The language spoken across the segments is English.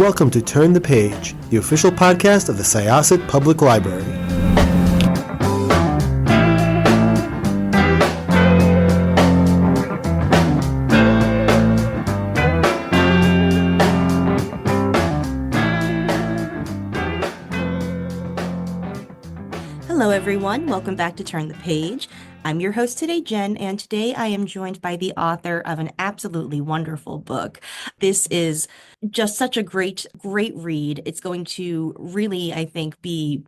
welcome to Turn the Page, the official podcast of the Syosset Public Library. Hello, everyone. Welcome back to Turn the Page. I'm your host today, Jen, and today I am joined by the author of an absolutely wonderful book. This is just such a great read. It's going to really, I think, be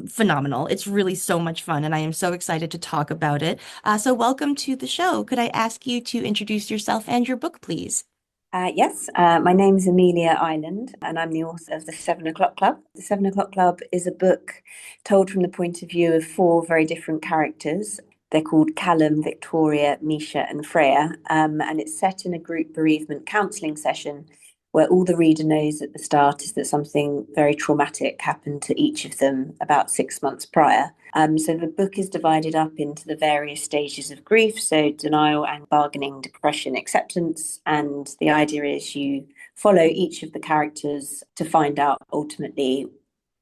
phenomenal. It's really so much fun, and I am so excited to talk about it. So welcome to the show. Could I ask you to introduce yourself and your book, please? Yes, my name is Amelia Ireland, and I'm the author of The 7 O'Clock Club. The 7 O'Clock Club is a book told from the point of view of four very different characters. They're called Callum, Victoria, Misha, and Freya, and it's set in a group bereavement counselling session where all the reader knows at the start is that something very traumatic happened to each of them about 6 months prior. So the book is divided up into the various stages of grief, so denial and bargaining, depression, acceptance, and the idea is you follow each of the characters to find out ultimately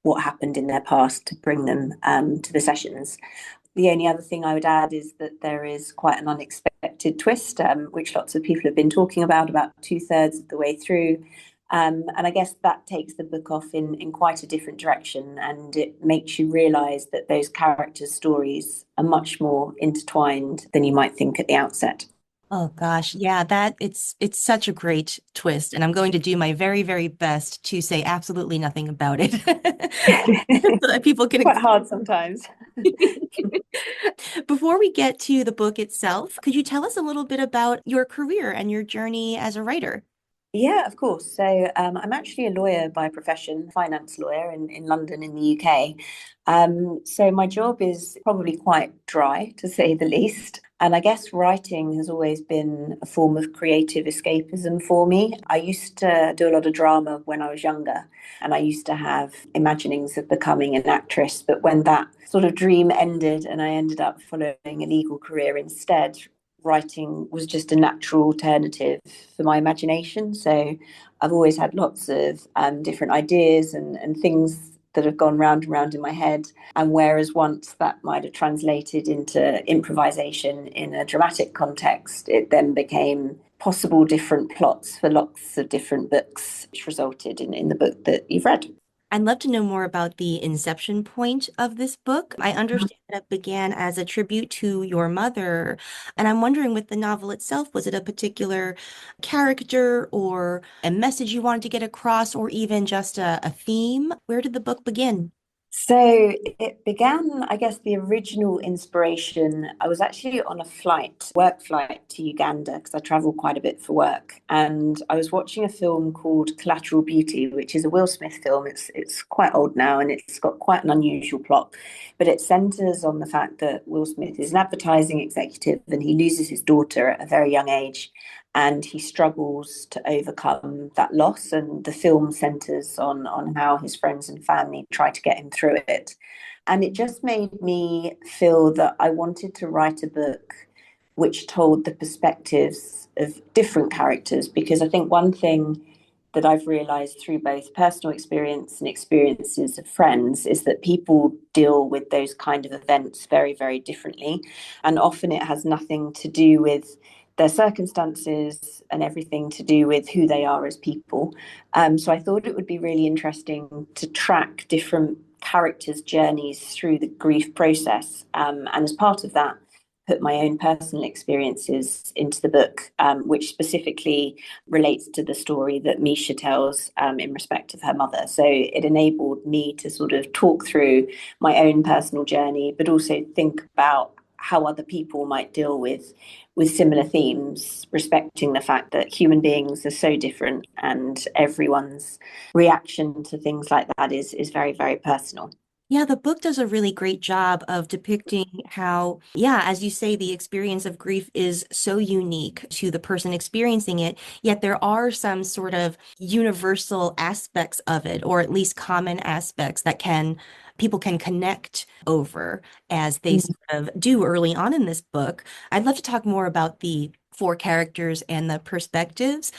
what happened in their past to bring them to the sessions. The only other thing I would add is that there is quite an unexpected twist, which lots of people have been talking about 2/3 of the way through. And I guess that takes the book off in quite a different direction, and it makes you realise that those characters' stories are much more intertwined than you might think at the outset. Oh gosh, yeah, it's such a great twist, and I'm going to do my very, very best to say absolutely nothing about it so that people can. Quite hard sometimes. Before we get to the book itself, could you tell us a little bit about your career and your journey as a writer? Yeah, of course. So I'm actually a lawyer by profession, finance lawyer in London in the UK. So my job is probably quite dry, to say the least. And I guess writing has always been a form of creative escapism for me. I used to do a lot of drama when I was younger, and I used to have imaginings of becoming an actress. But when that sort of dream ended and I ended up following a legal career instead, writing was just a natural alternative for my imagination. So I've always had lots of different ideas and things that have gone round and round in my head. And whereas once that might have translated into improvisation in a dramatic context, it then became possible different plots for lots of different books, which resulted in the book that you've read. I'd love to know more about the inception point of this book. I understand that it began as a tribute to your mother, and I'm wondering with the novel itself, was it a particular character or a message you wanted to get across, or even just a theme? Where did the book begin? So it began, I guess, the original inspiration. I was actually on a work flight to Uganda because I travel quite a bit for work. And I was watching a film called Collateral Beauty, which is a Will Smith film. It's quite old now and it's got quite an unusual plot. But it centers on the fact that Will Smith is an advertising executive and he loses his daughter at a very young age. And he struggles to overcome that loss. And the film centers on how his friends and family try to get him through it. And it just made me feel that I wanted to write a book which told the perspectives of different characters, because I think one thing that I've realized through both personal experience and experiences of friends is that people deal with those kind of events very, very differently. And often it has nothing to do with their circumstances and everything to do with who they are as people. So I thought it would be really interesting to track different characters' journeys through the grief process. And as part of that, put my own personal experiences into the book, which specifically relates to the story that Misha tells in respect of her mother. So it enabled me to sort of talk through my own personal journey, but also think about how other people might deal with similar themes, respecting the fact that human beings are so different and everyone's reaction to things like that is very, very personal. Yeah, the book does a really great job of depicting how, yeah, as you say, the experience of grief is so unique to the person experiencing it, yet there are some sort of universal aspects of it, or at least common aspects that people can connect over as they sort of do early on in this book. I'd love to talk more about the for characters and the perspectives,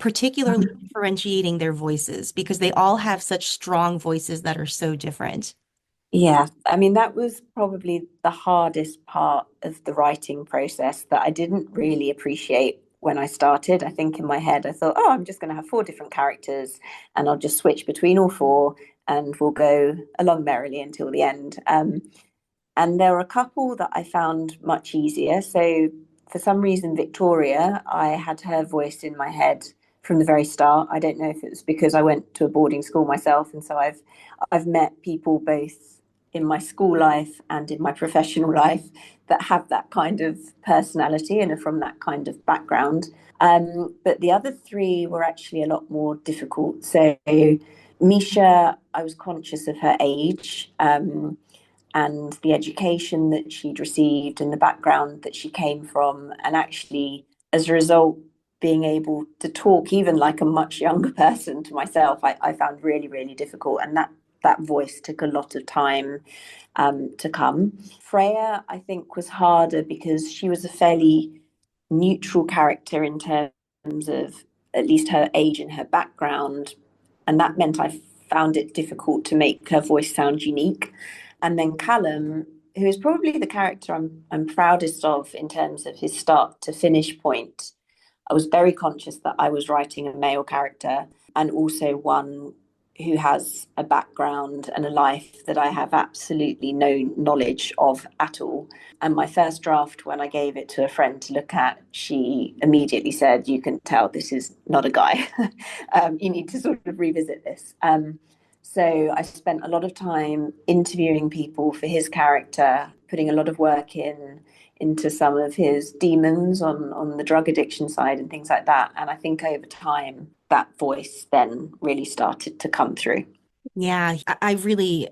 particularly differentiating their voices because they all have such strong voices that are so different. Yeah, I mean, that was probably the hardest part of the writing process that I didn't really appreciate when I started. I think in my head, I thought, oh, I'm just going to have four different characters and I'll just switch between all four and we'll go along merrily until the end. And there were a couple that I found much easier. So for some reason, Victoria, I had her voice in my head from the very start. I don't know if it was because I went to a boarding school myself, and so I've met people both in my school life and in my professional life that have that kind of personality and are from that kind of background. But the other three were actually a lot more difficult. So Misha, I was conscious of her age. And the education that she'd received and the background that she came from. And actually, as a result, being able to talk even like a much younger person to myself, I found really, really difficult. And that voice took a lot of time to come. Freya, I think, was harder because she was a fairly neutral character in terms of at least her age and her background. And that meant I found it difficult to make her voice sound unique. And then Callum, who is probably the character I'm proudest of in terms of his start to finish point. I was very conscious that I was writing a male character and also one who has a background and a life that I have absolutely no knowledge of at all. And my first draft, when I gave it to a friend to look at, she immediately said, "You can tell this is not a guy. You need to sort of revisit this." So I spent a lot of time interviewing people for his character, putting a lot of work into some of his demons on the drug addiction side and things like that. And I think over time, that voice then really started to come through. Yeah, I really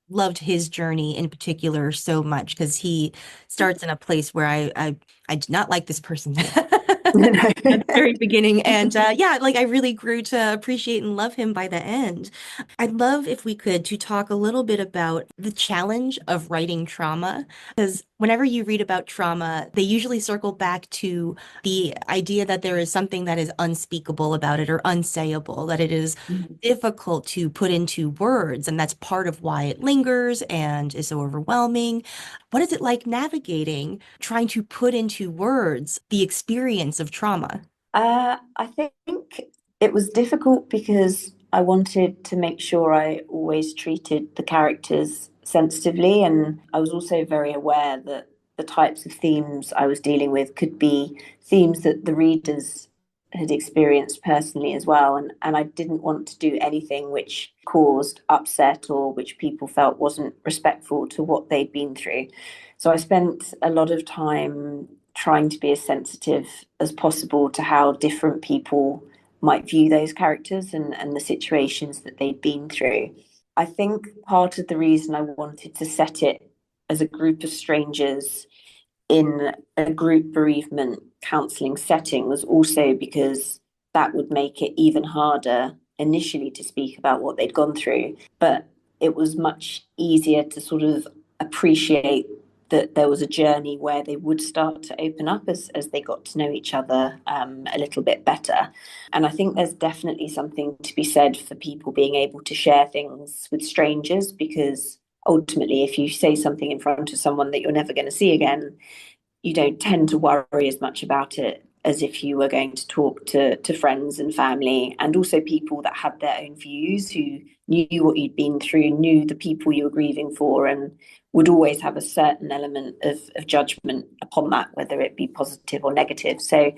loved his journey in particular so much because he starts in a place where I did not like this person at the very beginning. And yeah, like I really grew to appreciate and love him by the end. I'd love if we could to talk a little bit about the challenge of writing trauma, because whenever you read about trauma, they usually circle back to the idea that there is something that is unspeakable about it or unsayable, that it is difficult to put into words, and that's part of why it lingers and is so overwhelming. What is it like navigating trying to put into words the experience of trauma? I think it was difficult because I wanted to make sure I always treated the characters sensitively. And I was also very aware that the types of themes I was dealing with could be themes that the readers had experienced personally as well. And I didn't want to do anything which caused upset or which people felt wasn't respectful to what they'd been through. So I spent a lot of time trying to be as sensitive as possible to how different people might view those characters and the situations that they'd been through. I think part of the reason I wanted to set it as a group of strangers in a group bereavement counselling setting was also because that would make it even harder initially to speak about what they'd gone through. But it was much easier to sort of appreciate that there was a journey where they would start to open up as they got to know each other a little bit better. And I think there's definitely something to be said for people being able to share things with strangers, because ultimately, if you say something in front of someone that you're never going to see again, you don't tend to worry as much about it as if you were going to talk to friends and family, and also people that had their own views, who knew what you'd been through, knew the people you were grieving for, and would always have a certain element of judgment upon that, whether it be positive or negative. So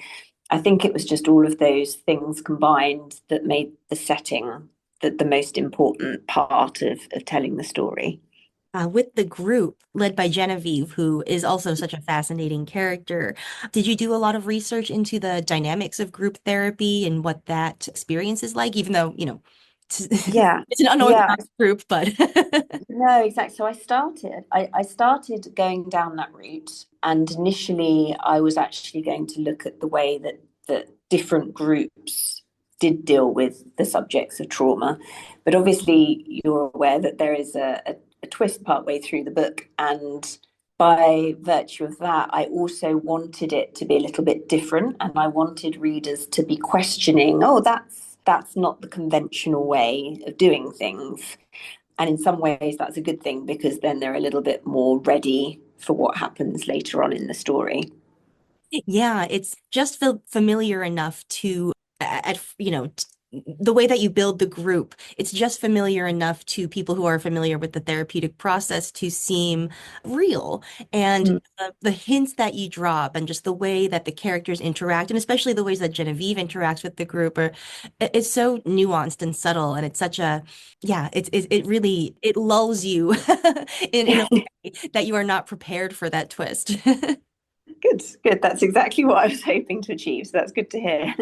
I think it was just all of those things combined that made the setting the most important part of telling the story. With the group led by Genevieve, who is also such a fascinating character, did you do a lot of research into the dynamics of group therapy and what that experience is like, even though, it's, Yeah, it's an yeah. unorthodox group, but No, exactly. So I started going down that route, and initially I was actually going to look at the way that different groups did deal with the subjects of trauma. But obviously you're aware that there is a twist partway through the book, and by virtue of that, I also wanted it to be a little bit different, and I wanted readers to be questioning, oh, that's not the conventional way of doing things. And in some ways, that's a good thing because then they're a little bit more ready for what happens later on in the story. Yeah, it's just familiar enough to, the way that you build the group, it's just familiar enough to people who are familiar with the therapeutic process to seem real. And Mm. the hints that you drop and just the way that the characters interact, and especially the ways that Genevieve interacts with the group, it's so nuanced and subtle. And it's such a, yeah, it really, it lulls you in a way that you are not prepared for that twist. Good, good. That's exactly what I was hoping to achieve. So that's good to hear.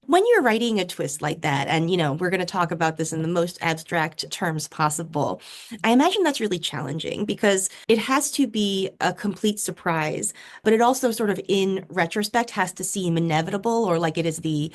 When you're writing a twist like that, and we're going to talk about this in the most abstract terms possible, I imagine that's really challenging because it has to be a complete surprise, but it also sort of in retrospect has to seem inevitable or like it is the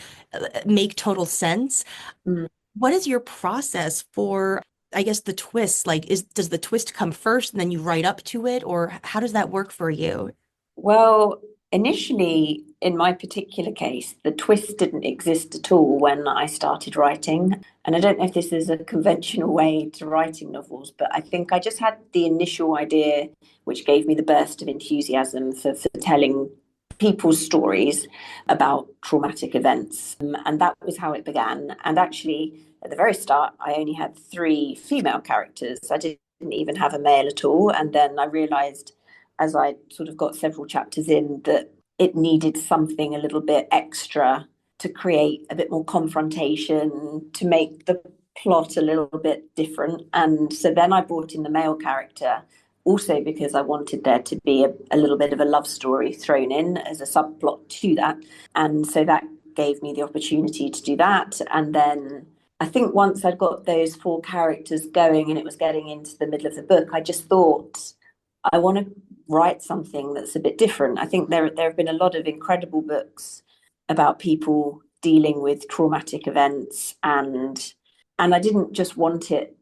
make total sense. Mm. What is your process for, I guess, the twist? Like, does the twist come first and then you write up to it, or how does that work for you? Well, initially, in my particular case, the twist didn't exist at all when I started writing. And I don't know if this is a conventional way to writing novels, but I think I just had the initial idea, which gave me the burst of enthusiasm for telling people's stories about traumatic events. And that was how it began. And actually, at the very start, I only had three female characters. I didn't even have a male at all. And then I realized as I sort of got several chapters in that it needed something a little bit extra to create a bit more confrontation, to make the plot a little bit different. And so then I brought in the male character, also because I wanted there to be a little bit of a love story thrown in as a subplot to that. And so that gave me the opportunity to do that. And then I think once I'd got those four characters going and it was getting into the middle of the book, I just thought, I want to write something that's a bit different. I think there have been a lot of incredible books about people dealing with traumatic events, and I didn't just want it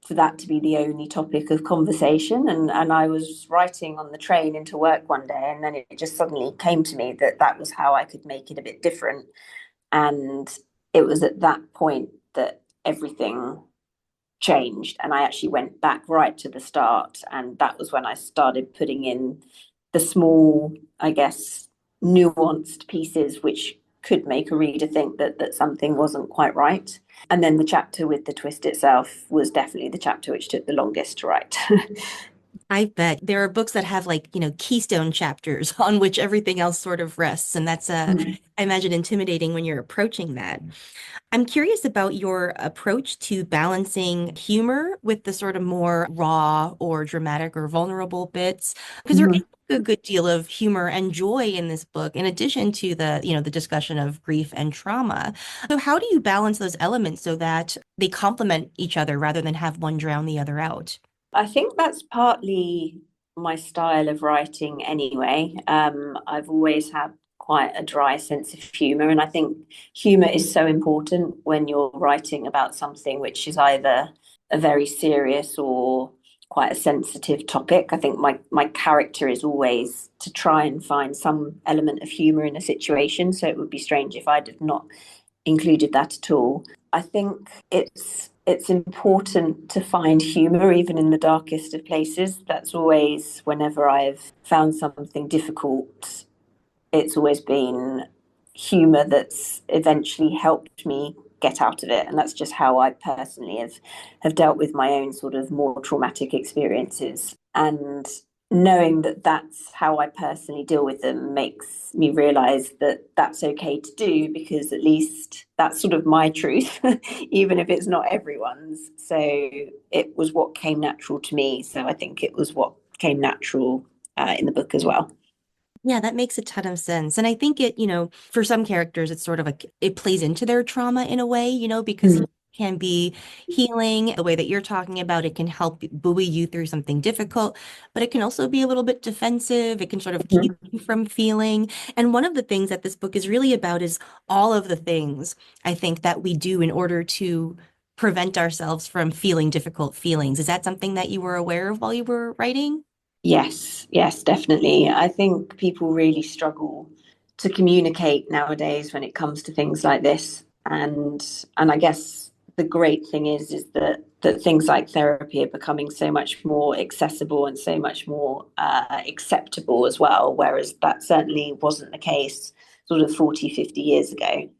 for that to be the only topic of conversation. And I was writing on the train into work one day, and then it just suddenly came to me that that was how I could make it a bit different. And it was at that point that everything changed, and I actually went back right to the start, and that was when I started putting in the small, I guess, nuanced pieces which could make a reader think that something wasn't quite right. And then the chapter with the twist itself was definitely the chapter which took the longest to write. I bet there are books that have like, keystone chapters on which everything else sort of rests. And that's, I imagine, intimidating when you're approaching that. I'm curious about your approach to balancing humor with the sort of more raw or dramatic or vulnerable bits, because there is Mhm. a good deal of humor and joy in this book, in addition to the discussion of grief and trauma. So how do you balance those elements so that they complement each other rather than have one drown the other out? I think that's partly my style of writing anyway. I've always had quite a dry sense of humour, and I think humour is so important when you're writing about something which is either a very serious or quite a sensitive topic. I think my character is always to try and find some element of humour in a situation, so it would be strange if I did not included that at all. I think it's important to find humor even in the darkest of places. That's always, whenever I've found something difficult, it's always been humor that's eventually helped me get out of it. And that's just how I personally have dealt with my own sort of more traumatic experiences. And knowing that that's how I personally deal with them makes me realize that that's okay to do, because at least that's sort of my truth, even if it's not everyone's. So it was what came natural to me. So I think it was what came natural in the book as well. Yeah, that makes a ton of sense. And I think for some characters, it's sort of like it plays into their trauma in a way, because Mm. it can be healing the way that you're talking about. It can help buoy you through something difficult, but it can also be a little bit defensive. It can sort of keep Mhm. you from feeling. And one of the things that this book is really about is all of the things I think that we do in order to prevent ourselves from feeling difficult feelings. Is that something that you were aware of while you were writing? Yes, definitely. I think people really struggle to communicate nowadays when it comes to things like this. And I guess the great thing is that things like therapy are becoming so much more accessible and so much more acceptable as well, whereas that certainly wasn't the case sort of 40, 50 years ago.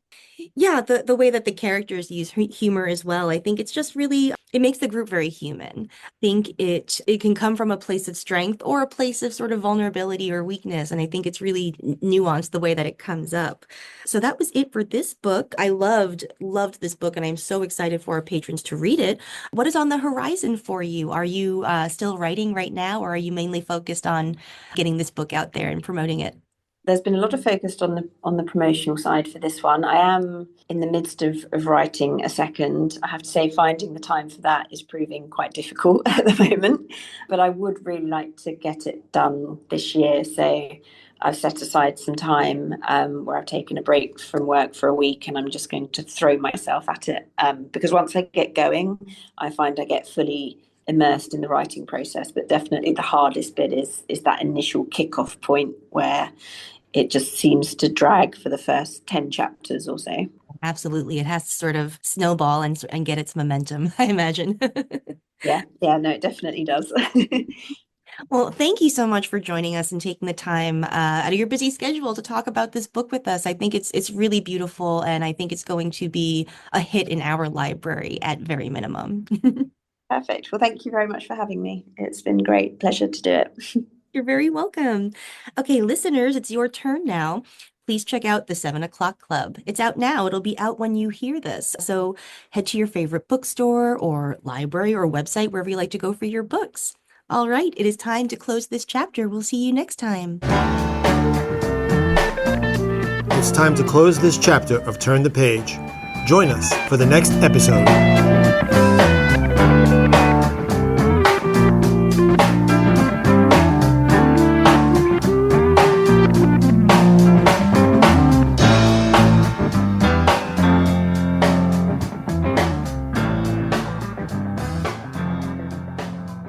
Yeah, the way that the characters use humor as well, I think it's just really it makes the group very human. I think it can come from a place of strength or a place of sort of vulnerability or weakness, and I think it's really nuanced the way that it comes up. So that was it for this book. I loved this book, and I'm so excited for our patrons to read it. What is on the horizon for you? Are you still writing right now, or are you mainly focused on getting this book out there and promoting it? There's been a lot of focus on the promotional side for this one. I am in the midst of writing a second. I have to say, finding the time for that is proving quite difficult at the moment, but I would really like to get it done this year. So I've set aside some time where I've taken a break from work for a week, and I'm just going to throw myself at it because once I get going, I find I get fully immersed in the writing process. But definitely the hardest bit is that initial kickoff point where it just seems to drag for the first 10 chapters or so. Absolutely. It has to sort of snowball and get its momentum, I imagine. Yeah, no, it definitely does. Well, thank you so much for joining us and taking the time out of your busy schedule to talk about this book with us. I think it's really beautiful, and I think it's going to be a hit in our library at very minimum. Perfect. Well, thank you very much for having me. It's been great. Pleasure to do it. You're very welcome. Okay, listeners, it's your turn now. Please check out the 7 o'clock Club. It's out now. It'll be out when you hear this. So head to your favorite bookstore or library or website, wherever you like to go for your books. All right, it is time to close this chapter. We'll see you next time. It's time to close this chapter of Turn the Page. Join us for the next episode.